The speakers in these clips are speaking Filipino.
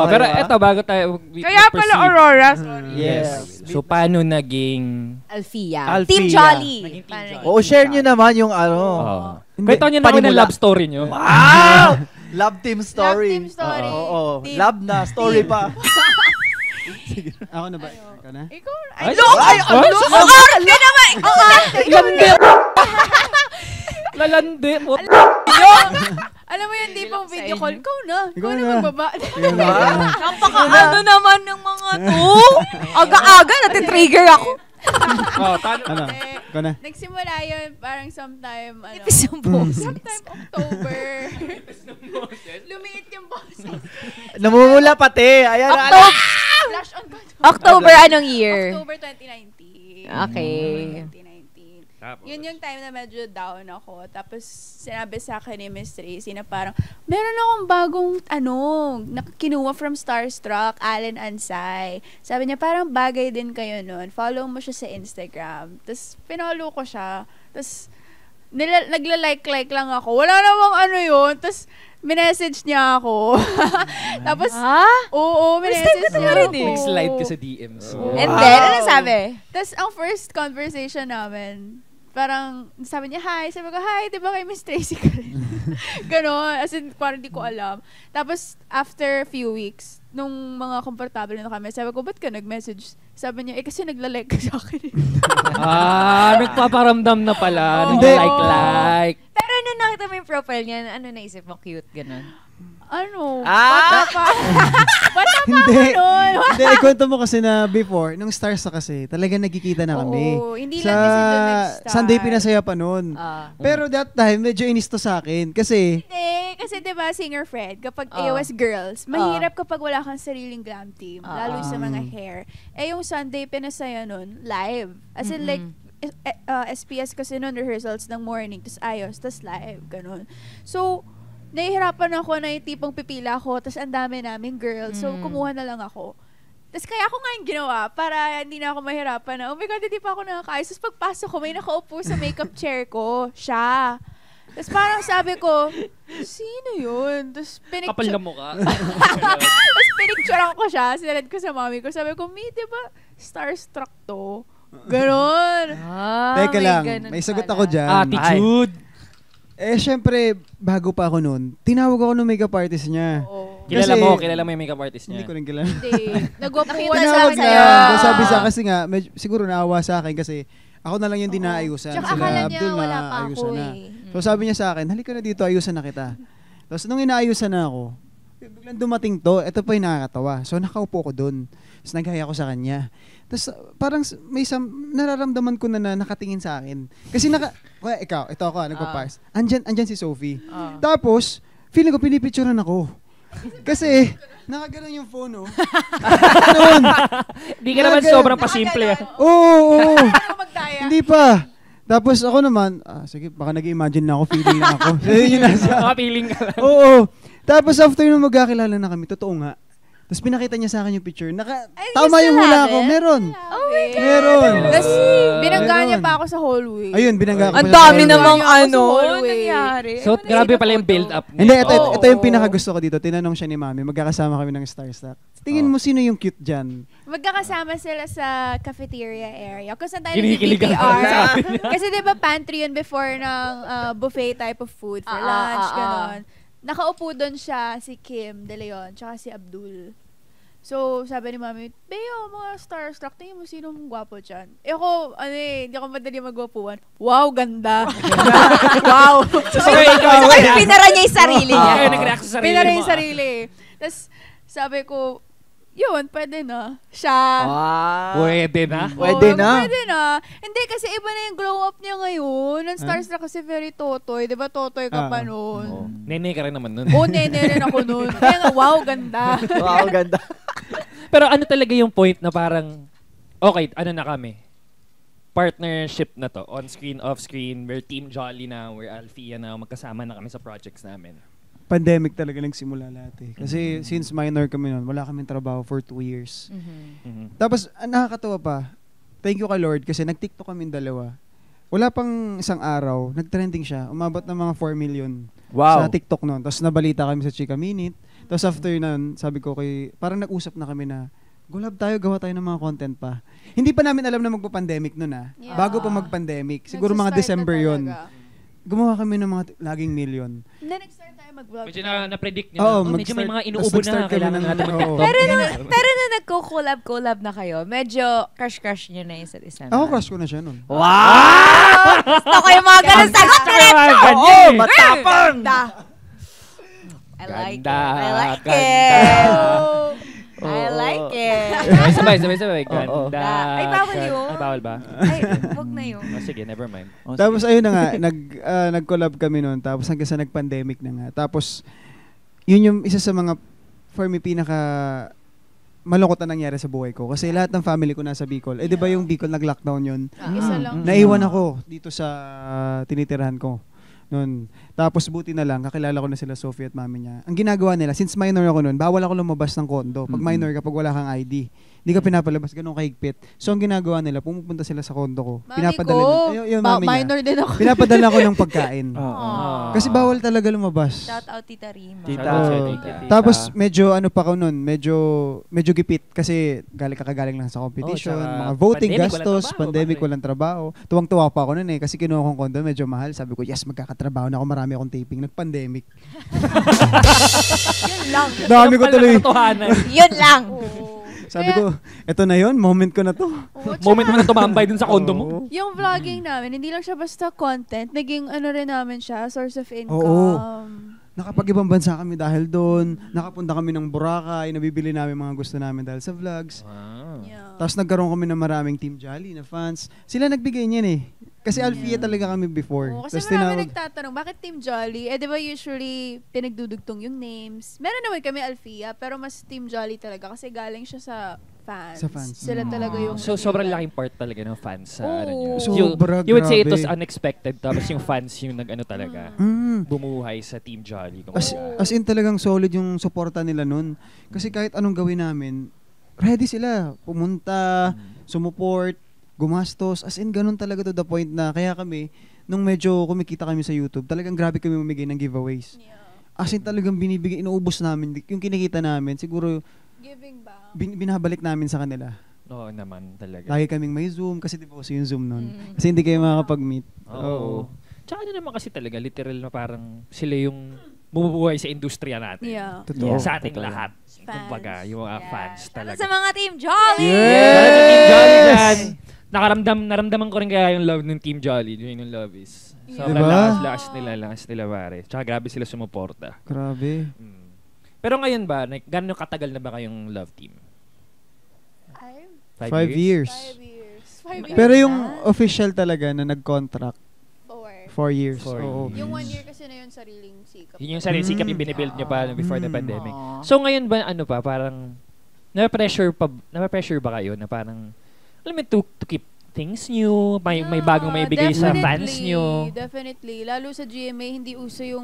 Pero eto, bago tayo Kaya pala Aurora, sorry. Yes. So, paano naging... Alfia. Team Jolly. Naging Team Jolly. Oo, share nyo naman yung Kwento nyo naman ng love story nyo. Wow! Love team story. Love team story. Oo. Love na, story pa. Ako na ba? Ikaw na? Ikaw, Ay, arte naman! Landi! Lalandi mo. Alam mo yun, di pang video call. Ikaw na magbaba. Napaka naman ng mga to. Aga-aga, natitrigger ako. Ano? Ikaw na? Nagsimula yun parang sometime, Ipis yung boses. sometime October. Lumiit yung boses. Namumula pati. Ayan. Flash on God. October anong year? October 2019. Okay. 2019. Yun yung time na medyo down ako. Tapos, sinabi sa akin ni Miss Tracy na parang, meron akong bagong, kinuha from Starstruck, Allen Ansay. Sabi niya, parang bagay din kayo nun. Follow mo siya sa Instagram. Tapos, pinollow ko siya. Tapos, nagla-like lang ako. Wala namang yun. Tapos, minessage niya ako. Tapos, oo, minessage niya ako. Nag-slide ka sa DMs. And then, ano sabi? Tapos, ang first conversation namin, parang, sabi niya, hi. Sabi ko, hi, di ba kay Miss Tracy ka rin? Ganon. As in, parang di ko alam. Tapos, after a few weeks, nung mga komportable na kami, sabi ko, ba't ka nag-message? Sabi niya, kasi nagla-like ka sa akin. Nagpaparamdam na pala. Oh. Nag-like. Pero nung nakita mo yung profile niya, ano naisip mo? Cute, gano'n? Bata pa. Bata pa ako nun. Hindi, ikwento mo kasi na before, nung stars na kasi, talaga nagkikita na kami. Oo, hindi lang kasi doon nag-start. Sunday Pinasaya pa nun. Pero that time, medyo inis to sa akin. Kasi, Kasi diba, singer Fred, kapag AOS Girls, mahirap kapag wala kang sariling glam team, lalo sa mga hair. Yung Sunday Pinasaya nun, live. As in like, SPS kasi nun, rehearsals ng morning, tas ayos, tas live, ganun. So, nahihirapan ako na yung tipong pipila ko, tas ang dami namin girls, so kumuha na lang ako. Tas kaya ako nga yung ginawa, para hindi na ako mahirapan na, oh my God, hindi pa ako nakakaayos. Tas pagpasok ko, may nakaupo sa makeup chair ko, siya. Tas parang sabi ko, sino yun? Tas Kapal na mukha. tas pinicturean ko siya, sinalad ko sa mami ko, sabi ko, Mi, diba starstruck to? Ganon. teka lang, may sagot ako dyan. Attitude. Syempre, bago pa ako noon, tinawag ako ng makeup artist niya. Oo. Kilala mo yung makeup artist niya. Hindi ko rin kilala. Hindi. Nagwapuan Tinawag sa na. sa'yo. Sabi sa kasi nga, siguro naawa sa akin kasi ako na lang yung dinaayusan. Tsaka Sila akala niya Abdul wala na pa ako ayusan na. eh. So sabi niya sa akin, halika na dito, ayusan na kita. Tapos nung inaayusan na ako, biglang dumating to, ito pa yung nakakatawa. So nakaupo ko dun. Tapos naghaya ko sa kanya. Tapos parang may nararamdaman ko na nakatingin sa akin. Kasi ikaw, ito ako, nagpa-pass. Andyan si Sophie. Tapos, feeling ko pinipicturean ako. Kasi, nakaganon yung phone, oh. Noon. Di ka naman sobrang pasimple. Oo. Hindi pa. Tapos ako naman, sige, baka nag-imagine na ako, feeling na ako. Yun nasa. Feeling ka lang. Oo. Tapos after nung magkakilala na kami, totoo nga. Tapos pinakita niya sa akin yung picture. Tama yung hula ko. Meron. Oh my God. Meron. Tapos, binangga niya pa ako sa hallway. Ayun, binangga ko. Ang dami namang hallway. nangyari. So, grabe pala yung build-up. Hindi, ito yung pinakagusto ko dito. Tinanong siya ni Mami, magkakasama kami ng Starstruck. Tingin mo sino yung cute dyan? Magkakasama sila sa cafeteria area. Kung saan tayo Kinikilig ako nag-PPR. sa akin niya. Kasi diba pantry yun before ng buffet type of food for lunch, gano'n. Nakaupo doon siya, si Kim De Leon, tsaka si Abdul. So, sabi ni Mami, Beo, mga starstruck, tingin mo sinong gwapo dyan? Ako, hindi ako madali magwapuan. Wow, ganda. Wow. So, ikaw, Pinara niya yung sarili niya. nag-react sa sarili Pinara mo. yung sarili. Tapos, sabi ko, yun, pwede na. Siya. Pwede na? Pwede na. Pwede na. Hindi, kasi iba na yung glow up niya ngayon. Ang starstruck kasi very totoy. Di ba totoy ka pa noon? Nene ka rin naman nun. Oo, nene rin ako noon. Kaya nga, wow, ganda. Wow, ganda. Pero ano talaga yung point na parang, okay, ano na kami? Partnership na to. On-screen, off-screen. We're Team Jolly na. We're Alfia na. Magkasama na kami sa projects namin. Pandemic talaga nagsimula lahat eh. Kasi since minor kami nun, wala kaming trabaho for 2 years. Tapos, nakakatawa pa. Thank you kay Lord kasi nag-TikTok kami dalawa. Wala pang isang araw, nag-trending siya. Umabot ng mga 4 million sa TikTok nun. Tapos nabalita kami sa Chika Minute. Tapos after nun, sabi ko parang nag-usap na kami na, gulab tayo, gawa tayo ng mga content pa. Hindi pa namin alam na magpa-pandemic nun Yeah. Bago pa mag-pandemic. Siguro mga Nagsistart December na yon. talaga. Gumawa kami ng mga laging million. Hindi, nag-start tayo mag-vlog. Medyo na-predict nyo Oo, na, medyo may mag-start- mga tas inuubo nag-start na, kami kailangan ng- natin oo. mag-TikTok. Pero nung nagko-collab na kayo, medyo crush nyo na isa't isa. Ako, crush ko na siya nun. Wow! Gusto ko yung mga ganun sagot diretso. Oo, matapang! I like it. Ganda, I like ganda. it. I like it. Sabay. Oo. Ganda. Ay, bawal yun. Ay, bawal ba? Ay, wag na yun. Oh, sige, never mind. Tapos ayun na nga, nag-collab kami noon. Tapos hanggang sa nag-pandemic na nga. Tapos, yun yung isa sa mga, for me, pinaka malungkot na nangyari sa buhay ko. Kasi lahat ng family ko nasa Bicol. Di ba yung Bicol nag-lockdown yun? Isa lang. Naiwan ako dito sa tinitirahan ko. Noon. Tapos buti na lang, kakilala ko na sila Sophie at mami niya. Ang ginagawa nila, since minor ako noon, bawal ako lumabas ng kondo. Pag minor ka, pag wala kang ID, hindi ka pinapalabas, ganun kahigpit. So ang ginagawa nila, pumupunta sila sa kondo ko. Mami Pinapadala ko, yun, mami niya. minor din ako. Pinapadala ko ng pagkain. Aww. Kasi bawal talaga lumabas. Shout out Tita Rima. Tita. Tita. Tapos medyo ano pa ko noon, medyo gipit kasi kakagaling lang sa competition, Oh, tsaka mga voting pandemic, gastos, walang trabaho, pandemic, pare. walang trabaho. Tuwang-tuwa pa ako noon kasi kinuha kong kondo, medyo mahal. Sabi ko, yes, magkakatrabaho na ako, marami akong taping. Nag-pandemic. Yun lang. Dami ko tuloy. Yun lang. Sabi ko, eto na yon, moment ko na to. Oo, tsaka, Moment mo na tumambay dun sa kondo mo. yung vlogging namin, hindi lang siya basta content, naging ano rin namin siya, source of income. Oo. Nakapag-ibang bansa kami dahil doon. Nakapunta kami ng Boracay, nabibili namin mga gusto namin dahil sa vlogs. Wow. Yeah. Tapos nagkaroon kami ng maraming Team Jolly na fans. Sila nagbigay niyan eh. Kasi Alfia talaga kami before. Oo, kasi Tapos marami nagtatanong, bakit Team Jolly? Eh, di ba usually pinagdudugtong yung names? Meron naman kami Alfia, pero mas Team Jolly talaga kasi galing siya sa fans. Sa fans. Sila talaga yung... So, sobrang laking part talaga ng fans sa ano nyo. Oo. Sobra, You would say it grabe. was unexpected, tapos yung fans yung nag-ano talaga, bumuhay sa Team Jolly. As in talagang solid yung suporta nila nun. Kasi kahit anong gawin namin, ready sila. Pumunta, sumuport, gumastos. As in, ganun talaga to the point na kaya kami, nung medyo kumikita kami sa YouTube, talagang grabe kami mamigay ng giveaways. Yeah. As in talagang binibigay, inuubos namin. Yung kinikita namin, siguro Giving back. binabalik namin sa kanila. Oo naman talaga. Lagi kaming may Zoom, kasi di ba uso yung Zoom nun. Kasi hindi kayo makakapag-meet. Oo. Tsaka ano naman kasi talaga, literal na parang sila yung bumubuhay sa industriya natin. Yeah. Totoo. Sa ating Totoo. lahat. Fans. Kumbaga, yung mga fans talaga. Sa mga Team Jolly. Yes! Team Jolly dyan. Naramdaman ko rin kaya yung love ng Team Jolly during yung Love Is. Sobrang Diba? lakas nila pare. Tsaka grabe sila sumuporta. Grabe. Pero ngayon ba, gano'n katagal na ba kayong love team? 5 years. 5 years. 5 years. Pero yung official talaga na nag-contract, 4. 4 years. 4 Oo. years. Yung 1 year kasi na yun, sariling sikap. Yun yung sarili sikap yung binibuild nyo pa before the pandemic. So ngayon ba, ano pa, parang, na-pressure ba kayo na parang, alam mo, to keep things new, may bagong may bigay sa fans nyo? Definitely. Lalo sa GMA, hindi uso yung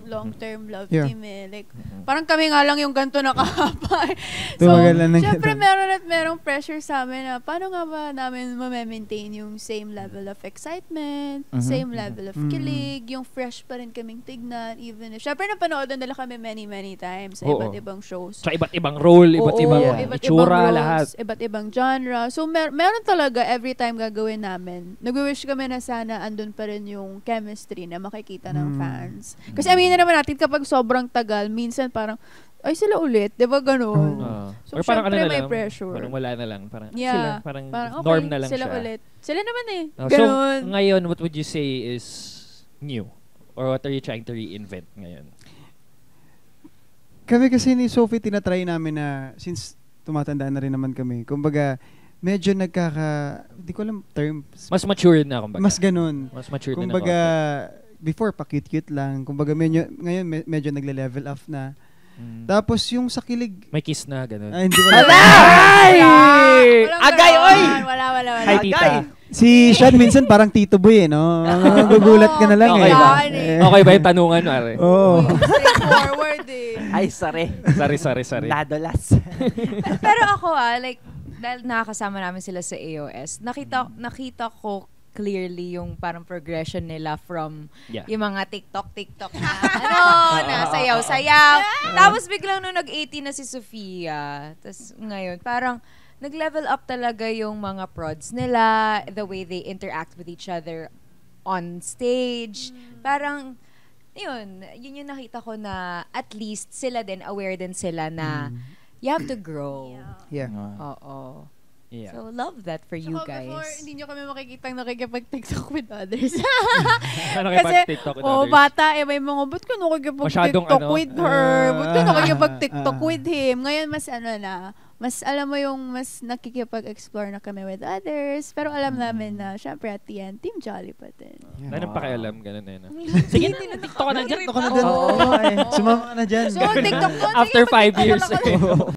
long-term love Yeah. team eh. Like, parang kami nga lang yung ganito nakahaba. Tumagal lang ng syempre ganun. meron at merong pressure sa amin na paano nga ba namin ma-maintain yung same level of excitement, same level of kilig, yung fresh pa rin kaming tignan, even if, syempre napanood na nila kami many times sa Oo. iba't ibang shows. Sa iba't ibang role, iba't Oo, ibang iba't itsura, ibang roles, lahat. Iba't ibang genre. So, meron talaga every time gagawin namin. Nag-wish kami na sana andun pa rin yung chemistry na makikita ng fans. Kasi aminin naman natin kapag sobrang tagal, minsan parang, ay sila ulit, di ba ganun? So, Or parang ano syempre na may lang, pressure. parang wala na lang. Parang, Yeah. sila, parang okay, norm na lang sila siya. ulit. Sila naman eh. So, Ganun. ngayon, what would you say is new? Or what are you trying to reinvent ngayon? Kami kasi ni Sophie, tinatry namin na, since tumatanda na rin naman kami, kumbaga, medyo hindi ko alam term, Mas mature na, kumbaga. mas ganun. Mas mature na Kumbaga, before, pa-cute-cute lang. Kumbaga, ngayon, medyo nagle-level up na. Tapos, yung sa kilig, May kiss na, gano'n. hindi wala. Agay, oy! Wala. Hi, tita. Si Sean minsan parang Tito Boy no? Gugulat ka na lang Okay eh. ba? Eh, Okay ba yung tanungan, Are? Oo. Straightforward eh. Ay, sorry. Sorry. Nadolas. Pero ako like, dahil nakakasama namin sila sa AOS, nakita ko clearly yung parang progression nila from Yeah. yung mga TikTok na na sayaw-sayaw. Tapos biglang nung nag-18 na si Sofia, tapos ngayon parang nag-level up talaga yung mga prods nila, the way they interact with each other on stage. Parang yun yung nakita ko na at least sila din, aware din sila na you have to grow. Yeah. Oo. Yeah. So, love that for you Tsaka before, guys. hindi nyo kami makikitang nakikipag-TikTok with others. Ano Kasi, TikTok with oh, others? bata, may mga, ba't ka Masyadong nakikipag-TikTok ano? with her? Ba't ka nakikipag-TikTok with him? Ngayon, mas mas alam mo yung mas nakikipag-explore na kami with others. Pero alam namin na, syempre, at the end, Team Jolly pa din. Anong pakialam? Ganun na yun. Sige, TikTok ka na dyan. TikTok ka na dyan. Sumama ka na dyan. So, TikTok doon. After 5 years.